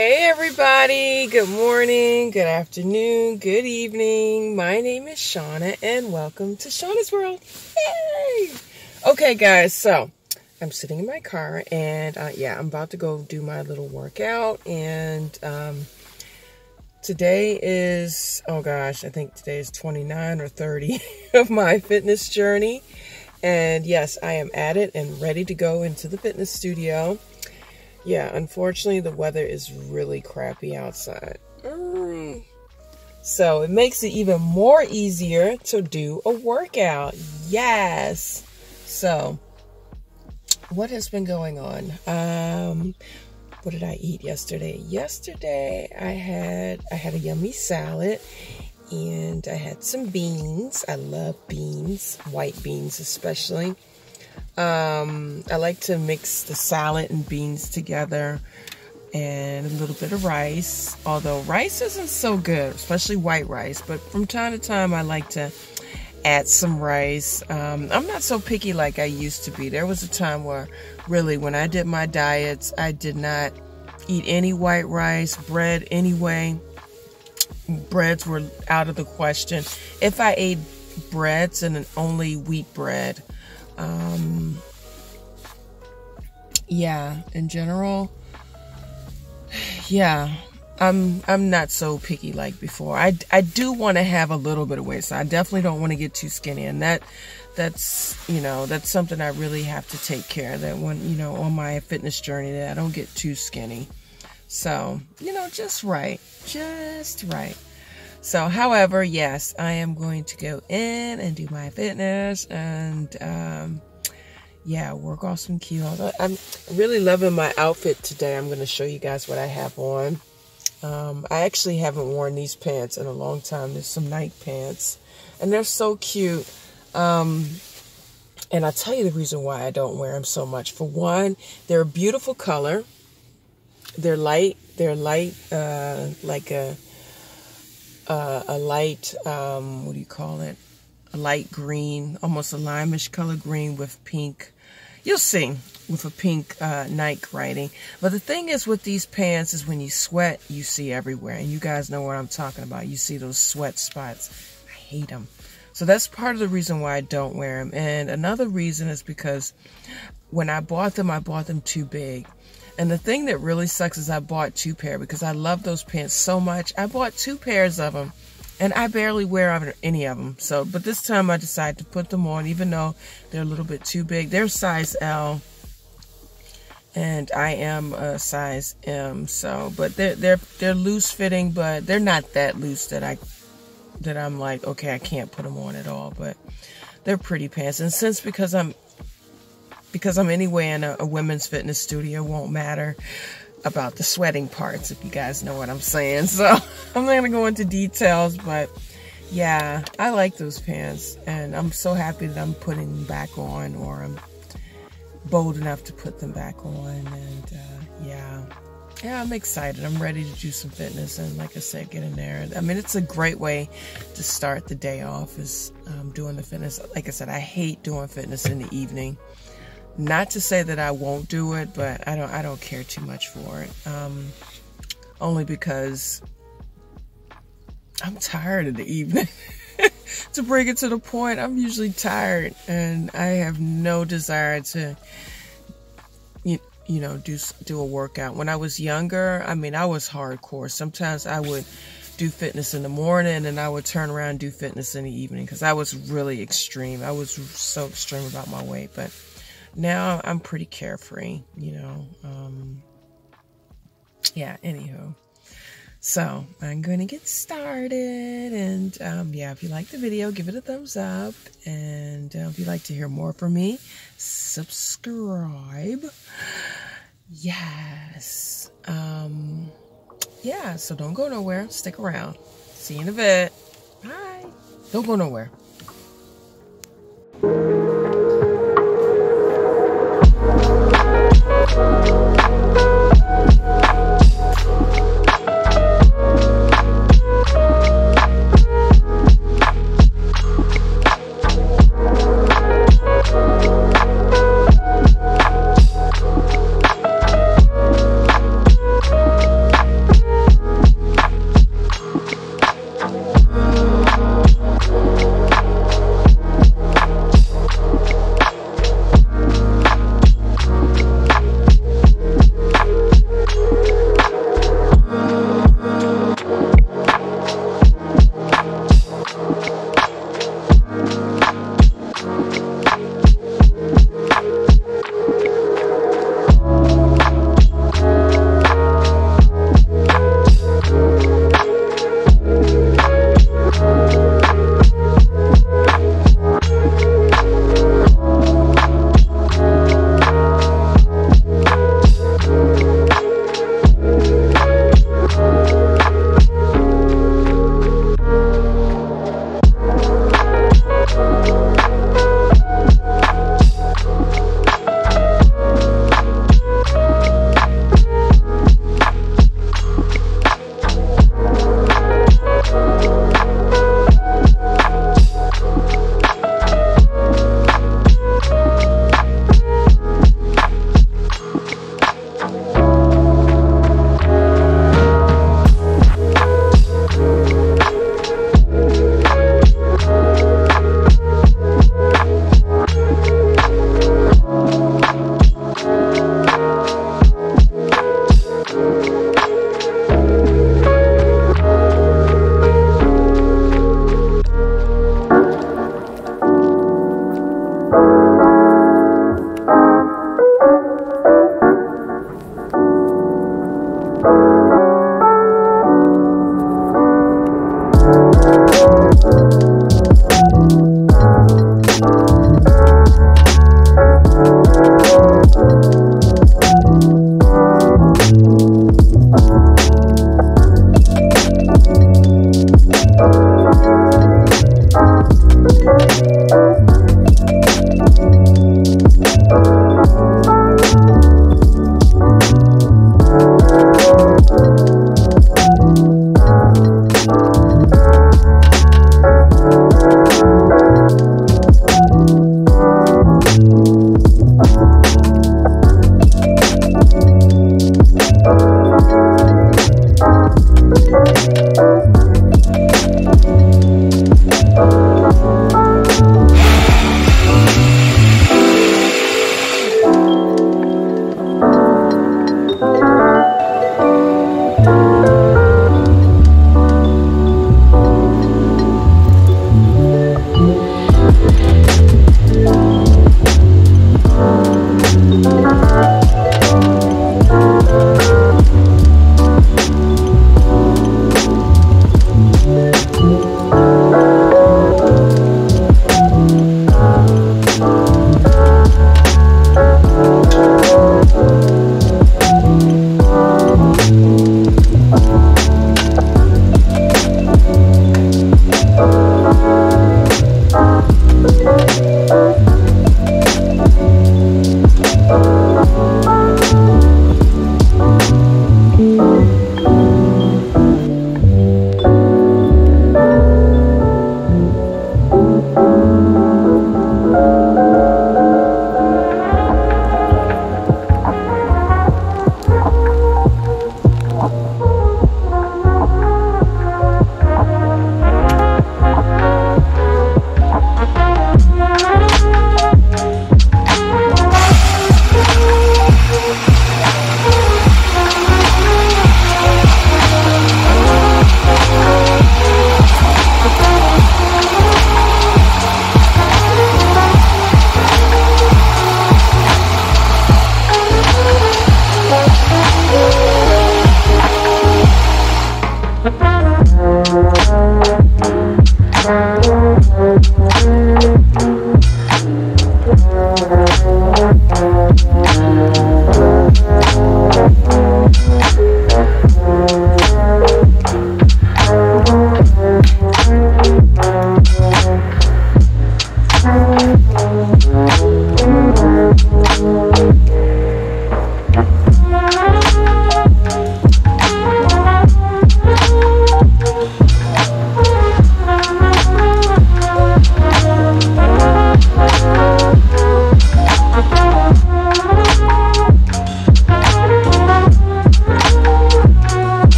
Hey everybody, good morning, good afternoon, good evening. My name is Shauna and welcome to Shauna's World. Yay! Okay guys, so I'm sitting in my car and I'm about to go do my little workout, and today is, oh gosh, I think today is 29 or 30 of my fitness journey. And yes, I am at it and ready to go into the fitness studio. Yeah, unfortunately, the weather is really crappy outside. So it makes it even more easier to do a workout. Yes. So what has been going on? What did I eat yesterday? Yesterday, I had a yummy salad, and I had some beans. I love beans, white beans especially. I like to mix the salad and beans together, and a little bit of rice, although rice isn't so good, especially white rice, but from time to time I like to add some rice. I'm not so picky like I used to be. There was a time where really when I did my diets, I did not eat any white rice, bread anyway. Breads were out of the question. If I ate breads and only wheat bread, in general, I'm not so picky like before. I do want to have a little bit of weight, so I definitely don't want to get too skinny, and that's something I really have to take care of, that when, on my fitness journey, that I don't get too skinny. So, just right. So, however, yes, I am going to go in and do my fitness and, work off some kilos. I'm really loving my outfit today. I'm going to show you guys what I have on. I actually haven't worn these pants in a long time. There's some night pants, and they're so cute. And I'll tell you the reason why I don't wear them so much. For one, they're a beautiful color. They're light. They're light, like a light, what do you call it? A light green, almost a limeish color green with pink. You'll see, with a pink Nike writing. But the thing is with these pants is when you sweat, you see everywhere. And you guys know what I'm talking about. You see those sweat spots. I hate them. So that's part of the reason why I don't wear them. And another reason is because when I bought them too big. And the thing that really sucks is I bought 2 pairs because I love those pants so much. I bought 2 pairs of them. And I barely wear any of them. So, but this time I decided to put them on, even though they're a little bit too big. They're size L, and I am a size M. So, but they're loose fitting, but they're not that loose that I'm like, okay, I can't put them on at all. But they're pretty pants, and because I'm anyway in a women's fitness studio, it won't matter about the sweating parts, if you guys know what I'm saying. So I'm not gonna go into details, but yeah, I like those pants, and I'm so happy that I'm putting them back on, or I'm bold enough to put them back on. And yeah, I'm excited. I'm ready to do some fitness, and like I said, get in there. I mean, it's a great way to start the day off, is doing the fitness. Like I said, I hate doing fitness in the evening. Not to say that I won't do it, but I don't care too much for it. Only because I'm tired in the evening. To bring it to the point, I'm usually tired, and I have no desire to, do a workout. When I was younger, I mean, I was hardcore. Sometimes I would do fitness in the morning, and I would turn around and do fitness in the evening, because I was really extreme. I was so extreme about my weight, but now I'm pretty carefree, anywho. So I'm going to get started, and if you like the video, give it a thumbs up, and if you'd like to hear more from me, subscribe. Yes. So don't go nowhere. Stick around. See you in a bit. Bye. Don't go nowhere.